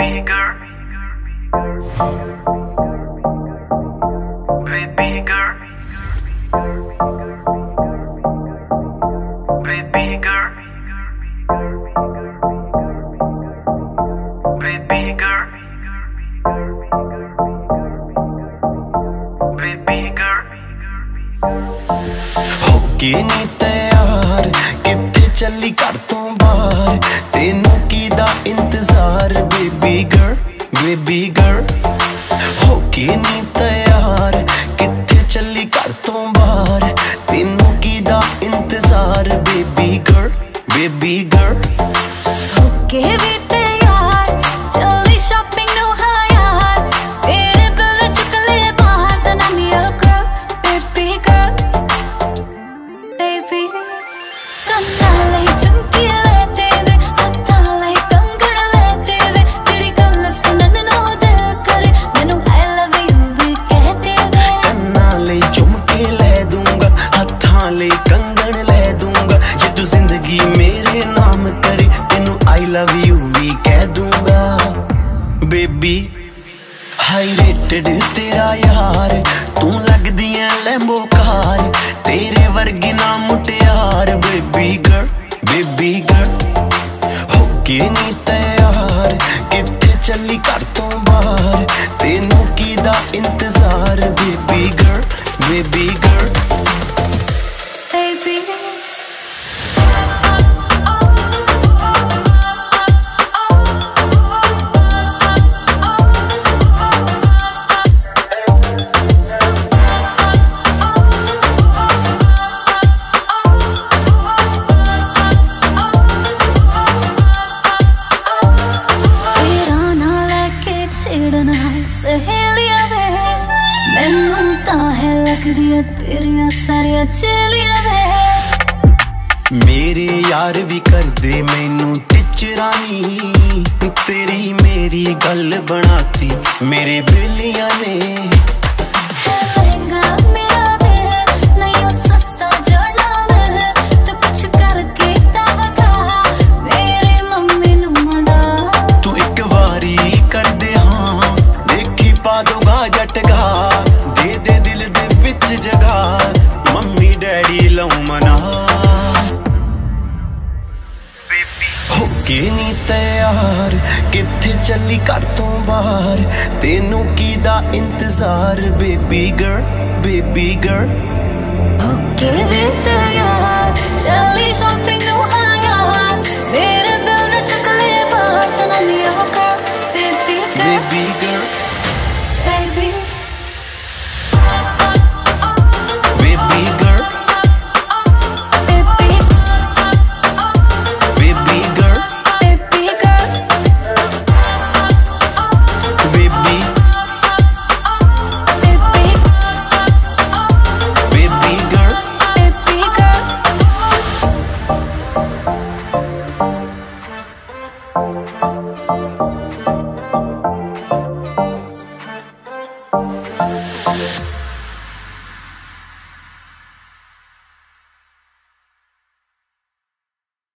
baby girl, baby girl, baby girl, baby girl, baby girl. होके नी तैयार किथे चली घर तो बाहर, तेनू कीदा इंतजार बेबी गर्ल, बेबी गर्ल। होके नी तैयार किथे चली घर तो बाहर, तेनू कीदा इंतजार बेबी गर्ल, बेबी गर्ल। होके भी तैयार चली शॉपिंग नु हाँ यार, तेरे बिल चुक ले बाहर then I'm your girl, baby girl, baby। ਕੰਨਾਂ ਲਈ ਝੁਮਕੀ ਲੈ ਤੇਰੇ, ਹੱਥਾਂ ਲਈ ਕੰਗਣ ਲੈ ਤੇਰੇ, ਜਿਹੜੀ ਗੱਲ ਸੁਣਨ ਨੂੰ ਦਿਲ ਕਰੇ ਮੈਨੂੰ I love you ਵੀ ਕਹਿ ਦੇਵੇ। ਕੰਨਾਂ ਲਈ ਝੁਮਕੇ ਲੈ ਦੂੰਗਾ, ਹੱਥਾਂ ਲਈ ਕੰਗਣ ਲੈ ਦੂੰਗਾ, ਜੇ ਤੂੰ ਜ਼ਿੰਦਗੀ ਮੇਰੇ ਨਾਮ ਕਰੇ ਤੈਨੂੰ I love you ਵੀ ਕਹਿ ਦੂੰਗਾ। ਬੇਬੀ ਹਾਈ ਰੇਟਡ ਤੇਰਾ ਯਾਰ, ਤੂੰ ਲੱਗਦੀ ਐ ਲੈਂਬੋ ਕਾਰ, ਤੇਰੇ ਵਰਗੀ ਨਾ ਮੁਟਿਆਰ ਬੇਬੀ ਗਰਲ, ਬੇਬੀ ਗਰਲ। ਹੋਕੇ ਨੀ ਤੈयार ਕਿਤੇ ਚੱਲੀ ਘਰ ਤੋਂ ਬਾਹਰ, ਤੈਨੂੰ ਕੀਦਾ ਇੰਤਜ਼ਾਰ baby girl, baby girl. Baby ਛੇੜਨਾ ਸਹੇਲੀਆਂ ਵੇ, ਮੈਨੂੰ ਤਾਂ ਹੈ ਲੱਗਦੀਆਂ ਤੇਰੀਆਂ ਸਾਰੀਆਂ ਚੇਲੀਆਂ ਵੇ। ਮੇਰੇ ਯਾਰ ਵੀ ਕਰਦੇ ਮੈਨੂੰ ਟਿਚਰਾਨੀ, ਤੇਰੀ ਮੇਰੀ ਗੱਲ ਬਣਾਤੀ ਮੇਰੇ ਬੇਲੀਆਂ ਨੇ। ਲਹਿੰਗਾ ਮੇਰਾ ਦੇ ਨਹੀਂ ਉਹ ਸਸਤਾ ਜੜਨਾ ਵੇ, ਤੇ ਕੁਛ ਕਰਕੇ ਤਾਂ ਵਖਾ ਮੇਰੇ ਮੰਮੀ ਨੂੰ ਮਨਾ। ਤੂੰ ਇੱਕ ਵਾਰੀ ਕਰਦੇ ਹਾਂ ਦੇਖੀ ਪਾ ਦੂੰਗਾ ਜਟਗਾ, ਦੇ ਦੇ ਦਿਲ ਦੇ ਵਿੱਚ ਜਗਾ ਮੰਮੀ ਡੈਡੀ ਲਊ ਮਨਾ। ਹੋਕੇ ਨੀ ਤੈयार ਕਿੱਥੇ ਚੱਲੀ ਘਰ ਤੋਂ ਬਾਹਰ, ਤੈਨੂੰ ਕੀਦਾ ਇੰਤਜ਼ਾਰ ਬੇਬੀ ਗਰਲ, ਬੇਬੀ ਗਰਲ। ਹੋਕੇ ਵੀ ਤੈयार ਚੱਲੀ ਸ਼ਾਪਿੰਗ ਨੂੰ ਹਾਂ ਯਾਰ, ਮੇਰੇ ਬਿਲ ਦਾ ਚੁੱਕ ਲੈ ਬਾਹਰ then I'm your girl, baby girl, baby girl, baby baby girl, baby baby girl, baby girl, baby, baby baby girl. baby girl।